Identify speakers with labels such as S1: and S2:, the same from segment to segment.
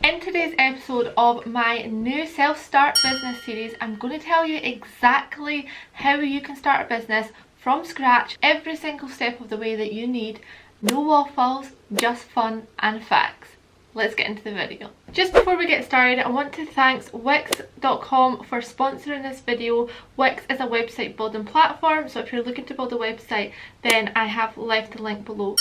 S1: In today's episode of my new self-start business series, I'm going to tell you exactly how you can start a business from scratch, every single step of the way that you need. No waffles, just fun and facts. Let's get into the video. Just before we get started, I want to thank Wix.com for sponsoring this video. Wix is a website building platform, so if you're looking to build a website, then I have left the link below.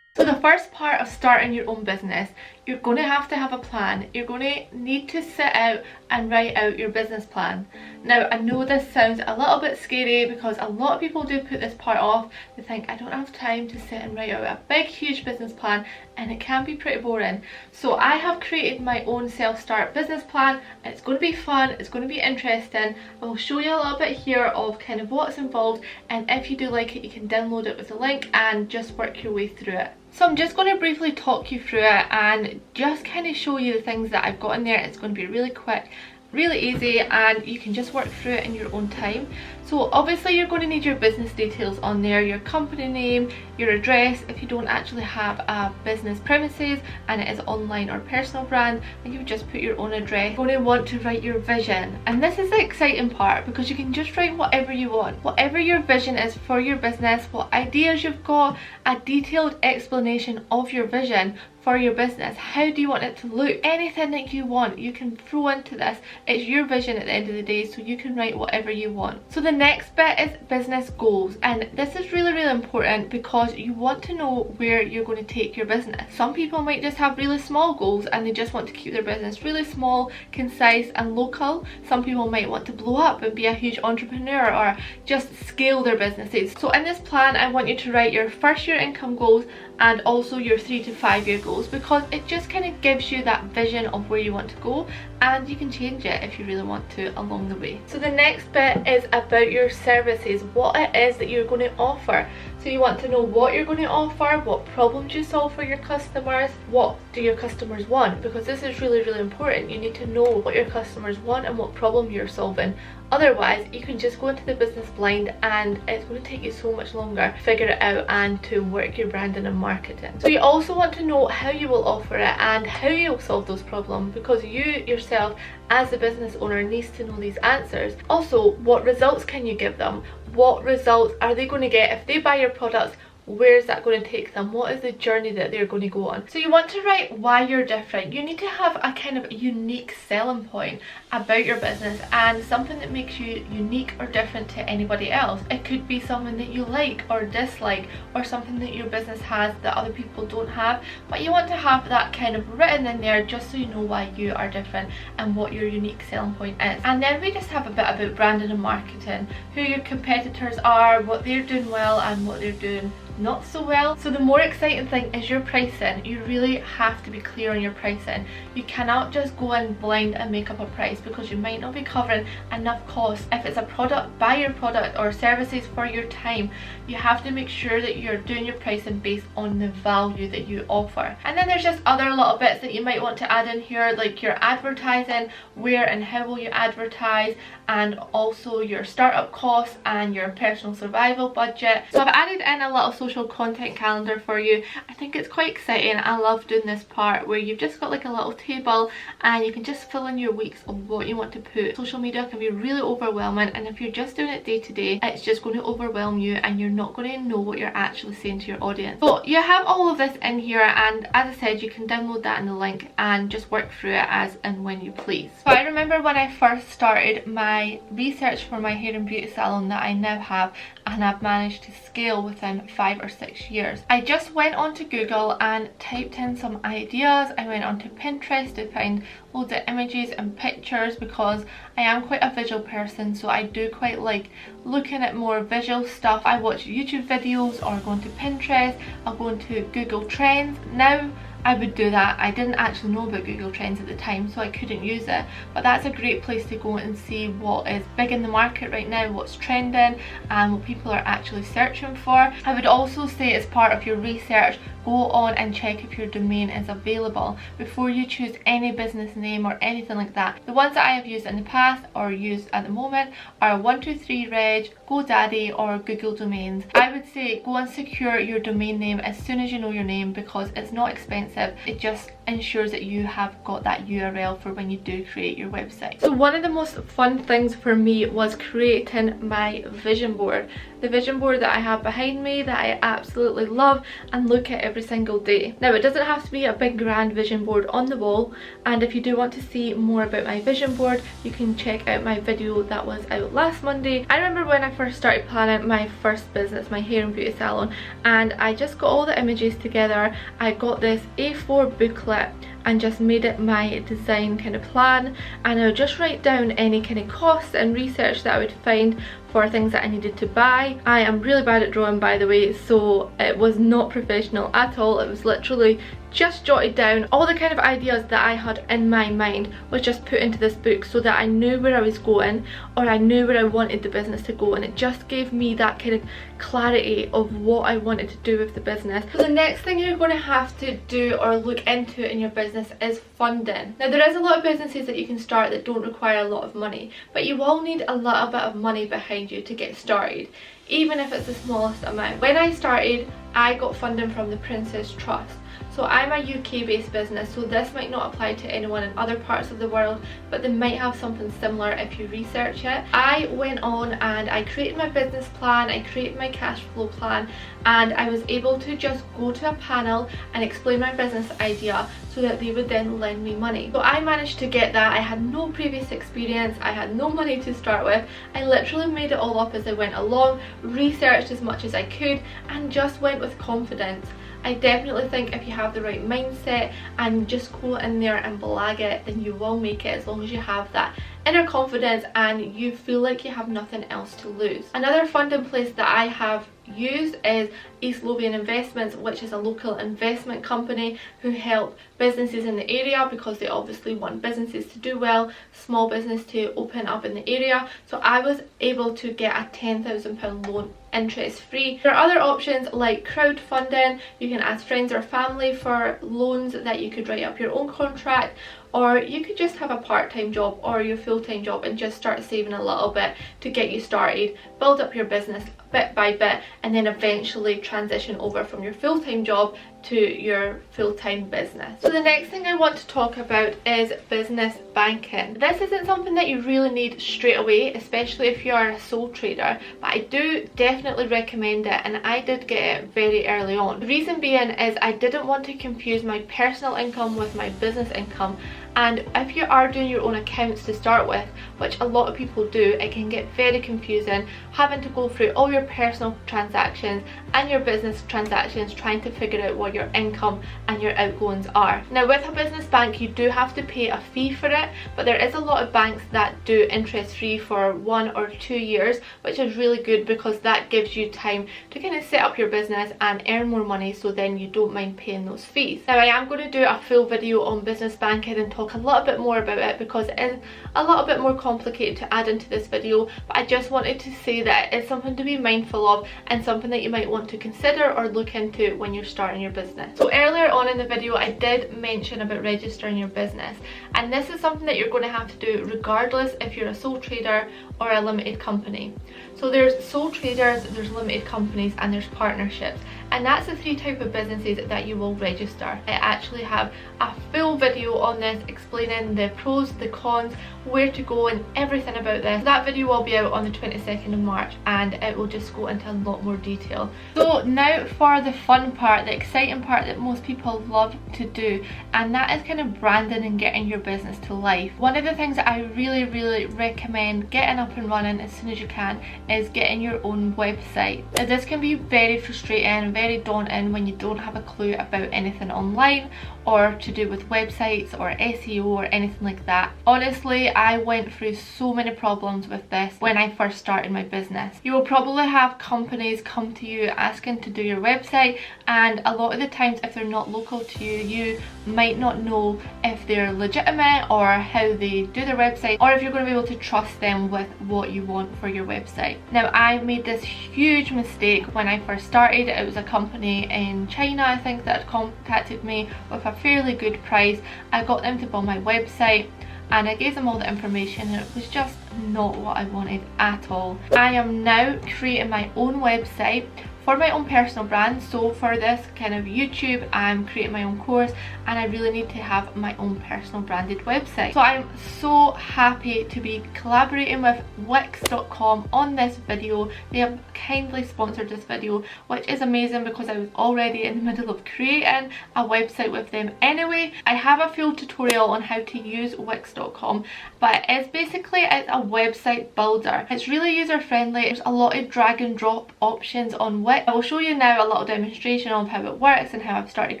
S1: So the first part of starting your own business, you're going to have a plan. You're going to need to sit out and write out your business plan. Now, I know this sounds a little bit scary because a lot of people do put this part off. They think, I don't have time to sit and write out a big huge business plan, and it can be pretty boring. So I have created my own self-start business plan. It's going to be fun, it's going to be interesting. I will show you a little bit here of kind of what's involved, and if you do like it, you can download it with the link and just work your way through it. So I'm just going to briefly talk you through it and just kind of show you the things that I've got in there. It's going to be really quick, really easy, and you can just work through it in your own time. So obviously you're going to need your business details on there, your company name, your address. If you don't actually have a business premises and it is online or personal brand, then you would just put your own address. You're going to want to write your vision, and this is the exciting part because you can just write whatever you want, whatever your vision is for your business, what ideas you've got, a detailed explanation of your vision for your business. How do you want it to look? Anything that you want, you can throw into this. It's your vision at the end of the day, so you can write whatever you want. So the next bit is business goals, and this is really important because you want to know where you're going to take your business. Some people might just have really small goals and they just want to keep their business really small, concise and local. Some people might want to blow up and be a huge entrepreneur or just scale their businesses. So in this plan, I want you to write your first year income goals and also your 3 to 5 year goals, because it just kind of gives you that vision of where you want to go, and you can change it if you really want to along the way. So the next bit is about your services, what it is that you're going to offer. So you want to know what you're going to offer, what problems you solve for your customers, what do your customers want, because this is really important. You need to know what your customers want and what problem you're solving. Otherwise, you can just go into the business blind and it's going to take you so much longer to figure it out and to work your branding and marketing. So you also want to know how you will offer it and how you'll solve those problems, because you yourself as the business owner needs to know these answers. Also, what results can you give them? What results are they going to get if they buy your products? Where is that going to take them? What is the journey that they're going to go on? So you want to write why you're different. You need to have a kind of unique selling point about your business and something that makes you unique or different to anybody else. It could be something that you like or dislike, or something that your business has that other people don't have, but you want to have that kind of written in there just so you know why you are different and what your unique selling point is. And then we just have a bit about branding and marketing, who your competitors are, what they're doing well and what they're doing not so well. So the more exciting thing is your pricing. You really have to be clear on your pricing. You cannot just go in blind and make up a price, because you might not be covering enough costs. If it's a product, buy your product or services for your time, you have to make sure that you're doing your pricing based on the value that you offer. And then there's just other little bits that you might want to add in here, like your advertising, where and how will you advertise, and also your startup costs and your personal survival budget. So I've added in a little social content calendar for you. I think it's quite exciting. I love doing this part where you've just got like a little table and you can just fill in your weeks of what you want to put. Social media can be really overwhelming, and if you're just doing it day to day, it's just going to overwhelm you and you're not going to know what you're actually saying to your audience. So you have all of this in here, and as I said, you can download that in the link and just work through it as and when you please. So I remember when I first started my research for my hair and beauty salon that I now have, and I've managed to scale within 5 or 6 years. I just went onto Google and typed in some ideas. I went onto Pinterest to find loads of images and pictures, because I am quite a visual person, so I do quite like looking at more visual stuff. I watch YouTube videos or go onto Pinterest. I'll go into Google Trends. Now I would do that. I didn't actually know about Google Trends at the time, so I couldn't use it, but that's a great place to go and see what is big in the market right now, what's trending and what people are actually searching for. I would also say, as part of your research, go on and check if your domain is available before you choose any business name or anything like that. The ones that I have used in the past or used at the moment are 123reg, GoDaddy or Google Domains. I would say go and secure your domain name as soon as you know your name, because it's not expensive. It just ensures that you have got that URL for when you do create your website. So one of the most fun things for me was creating my vision board. The vision board that I have behind me that I absolutely love and look at every single day. Now, it doesn't have to be a big grand vision board on the wall, and if you do want to see more about my vision board, you can check out my video that was out last Monday. I remember when I first started planning my first business, my hair and beauty salon, and I just got all the images together. I got this A4 booklet and just made it my design kind of plan, and I would just write down any kind of costs and research that I would find for things that I needed to buy. I am really bad at drawing, by the way, so it was not professional at all. It was literally just jotted down. All the kind of ideas that I had in my mind was just put into this book so that I knew where I was going, or I knew where I wanted the business to go, and it just gave me that kind of clarity of what I wanted to do with the business. So the next thing you're going to have to do or look into in your business is funding. Now, there is a lot of businesses that you can start that don't require a lot of money, but you will need a little bit of money behind you to get started, even if it's the smallest amount. When I started, I got funding from the Prince's Trust. So I'm a UK based business, so this might not apply to anyone in other parts of the world, but they might have something similar if you research it. I went on and I created my business plan, I created my cash flow plan, and I was able to just go to a panel and explain my business idea so that they would then lend me money. So I managed to get that. I had no previous experience, I had no money to start with. I literally made it all up as I went along, researched as much as I could, and just went with confidence. I definitely think if you have the right mindset and just go in there and blag it, then you will make it, as long as you have that inner confidence and you feel like you have nothing else to lose. Another funding place that I have used is East Lothian Investments, which is a local investment company who help businesses in the area, because they obviously want businesses to do well, small business to open up in the area. So I was able to get a £10,000 loan interest free. There are other options like crowdfunding. You can ask friends or family for loans that you could write up your own contract, or you could just have a part-time job or your full-time job and just start saving a little bit to get you started, build up your business bit by bit, and then eventually transition over from your full-time job to your full-time business. So the next thing I want to talk about is business banking. This isn't something that you really need straight away, especially if you are a sole trader, but I do definitely recommend it, and I did get it very early on. The reason being is I didn't want to confuse my personal income with my business income, and if you are doing your own accounts to start with, which a lot of people do, it can get very confusing having to go through all your personal transactions and your business transactions, trying to figure out what your income and your outgoings are. Now, with a business bank, you do have to pay a fee for it, but there is a lot of banks that do interest free for 1 or 2 years, which is really good because that gives you time to kind of set up your business and earn more money, so then you don't mind paying those fees. Now, I am going to do a full video on business banking and talk a little bit more about it, because it is a little bit more complicated to add into this video, but I just wanted to say that it's something to be mindful of and something that you might want to consider or look into when you're starting your business. So earlier on in the video, I did mention about registering your business, and this is something that you're going to have to do regardless if you're a sole trader or a limited company. So there's sole traders, there's limited companies, and there's partnerships, and that's the 3 types of businesses that you will register. I actually have a full video on this explaining the pros, the cons, where to go and everything about this. That video will be out on the 22nd of March, and it will just go into a lot more detail. So now for the fun part, the exciting part that most people love to do, and that is kind of branding and getting your business to life. One of the things that I really recommend getting up and running as soon as you can is getting your own website. Now, this can be very frustrating and very daunting when you don't have a clue about anything online, or to do with websites or SEO or anything like that. Honestly, I went through so many problems with this when I first started my business. You will probably have companies come to you asking to do your website, and a lot of the times if they're not local to you, you might not know if they're legitimate or how they do their website, or if you're going to be able to trust them with what you want for your website. Now, I made this huge mistake when I first started. It was a company in China, I think, that had contacted me with a fairly good price. I got them to build my website and I gave them all the information, and it was just not what I wanted at all. I am now creating my own website for my own personal brand. So for this kind of YouTube, I'm creating my own course and I really need to have my own personal branded website. So I'm so happy to be collaborating with Wix.com on this video. They have kindly sponsored this video, which is amazing because I was already in the middle of creating a website with them anyway. I have a full tutorial on how to use Wix.com, but it's a website builder. It's really user friendly. There's a lot of drag and drop options on Wix. I will show you now a little demonstration of how it works and how I've started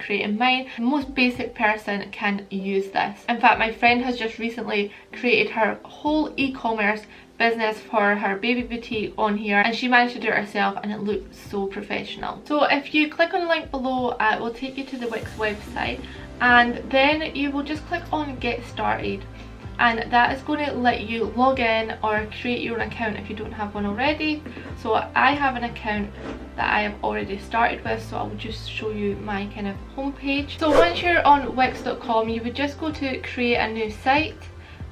S1: creating mine. The most basic person can use this. In fact, my friend has just recently created her whole e-commerce business for her baby boutique on here, and she managed to do it herself and it looked so professional. So if you click on the link below, it will take you to the Wix website, and then you will just click on get started, and that is going to let you log in or create your own account if you don't have one already. So I have an account that I have already started with, so I'll just show you my kind of homepage. So once you're on Wix.com, you would just go to create a new site,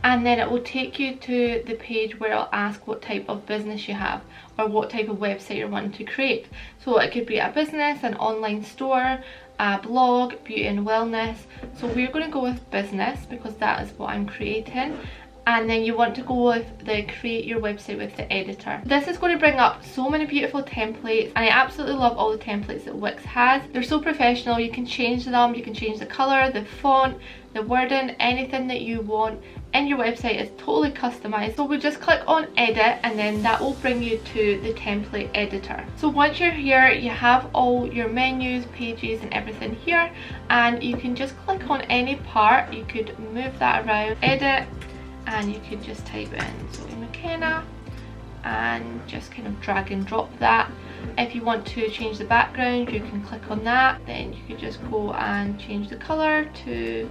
S1: and then it will take you to the page where it'll ask what type of business you have or what type of website you're wanting to create. So it could be a business, an online store, a blog, beauty and wellness. So we're going to go with business because that is what I'm creating. And then you want to go with the create your website with the editor. This is going to bring up so many beautiful templates, and I absolutely love all the templates that Wix has. They're so professional. You can change them, you can change the color, the font, the wording, anything that you want in your website is totally customized. So we just click on edit, and then that will bring you to the template editor. So once you're here, you have all your menus, pages and everything here, and you can just click on any part. You could move that around, edit, and you could just type in Zoe McKenna and just kind of drag and drop that. If you want to change the background, you can click on that. Then you could just go and change the color to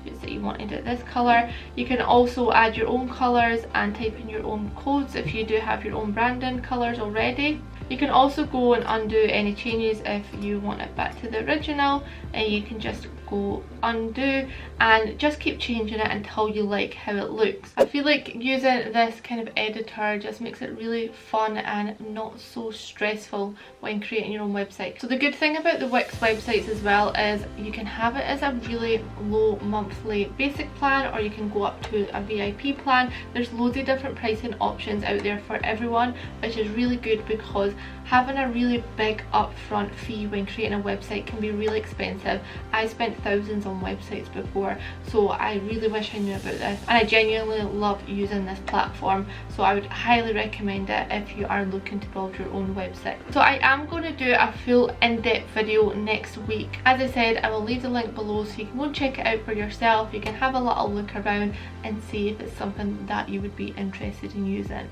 S1: just that you wanted it this color. You can also add your own colors and type in your own codes if you do have your own branding colors already. You can also go and undo any changes if you want it back to the original, and you can just go undo and just keep changing it until you like how it looks. I feel like using this kind of editor just makes it really fun and not so stressful when creating your own website. So the good thing about the Wix websites as well is you can have it as a really low monthly basic plan, or you can go up to a VIP plan. There's loads of different pricing options out there for everyone, which is really good because having a really big upfront fee when creating a website can be really expensive. I spent thousands on websites before, so I really wish I knew about this, and I genuinely love using this platform, so I would highly recommend it if you are looking to build your own website. So I am going to do a full in-depth video next week. As I said, I will leave the link below so you can go and check it out for yourself. You can have a little look around and see if it's something that you would be interested in using.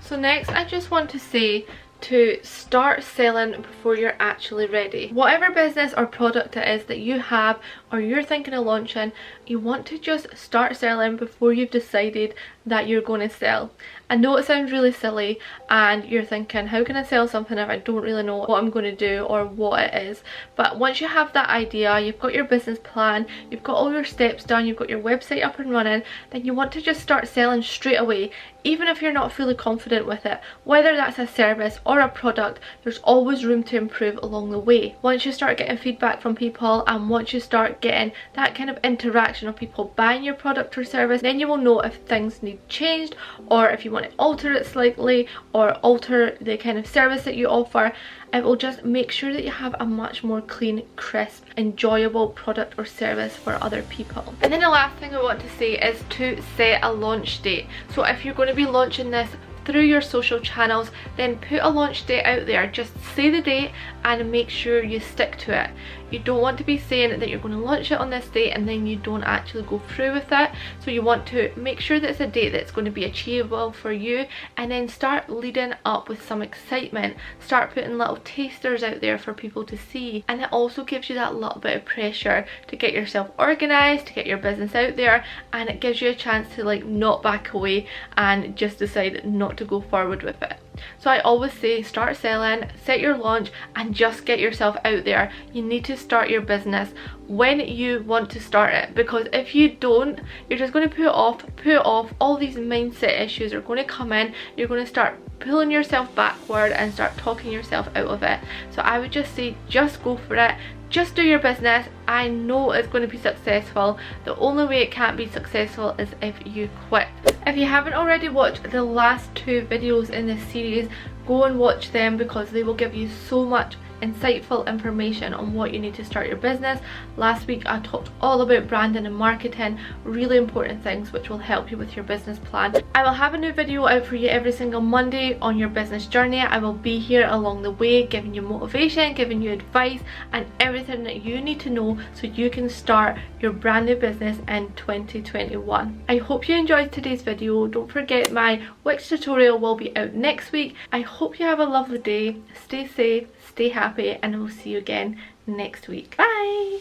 S1: So next, I just want to say to start selling before you're actually ready. Whatever business or product it is that you have or you're thinking of launching, you want to just start selling before you've decided that you're going to sell. I know it sounds really silly and you're thinking, how can I sell something if I don't really know what I'm going to do or what it is? But once you have that idea, you've got your business plan, you've got all your steps done, you've got your website up and running, then you want to just start selling straight away. Even if you're not fully confident with it, whether that's a service or a product, there's always room to improve along the way. Once you start getting feedback from people, and once you start getting that kind of interaction of people buying your product or service, then you will know if things need changed, or if you want to alter it slightly or alter the kind of service that you offer. It will just make sure that you have a much more clean, crisp, enjoyable product or service for other people. And then the last thing I want to say is to set a launch date. So if you're going to be launching this through your social channels, then put a launch date out there. Just say the date and make sure you stick to it. You don't want to be saying that you're going to launch it on this date and then you don't actually go through with it. So you want to make sure that it's a date that's going to be achievable for you, and then start leading up with some excitement. Start putting little tasters out there for people to see, and it also gives you that little bit of pressure to get yourself organized, to get your business out there, and it gives you a chance to like not back away and just decide not to go forward with it. So I always say start selling, set your launch, and just get yourself out there. You need to start your business when you want to start it, because if you don't, you're just going to put it off. All these mindset issues are going to come in. You're going to start pulling yourself backward and start talking yourself out of it. So I would just say just go for it. Just do your business. I know it's going to be successful. The only way it can't be successful is if you quit. If you haven't already watched the last 2 videos in this series, go and watch them, because they will give you so much insightful information on what you need to start your business. Last week I talked all about branding and marketing, really important things which will help you with your business plan. I will have a new video out for you every single Monday on your business journey. I will be here along the way giving you motivation, giving you advice, and everything that you need to know so you can start your brand new business in 2021. I hope you enjoyed today's video. Don't forget my Wix tutorial will be out next week. I hope you have a lovely day. Stay safe, stay happy, and I will see you again next week. Bye!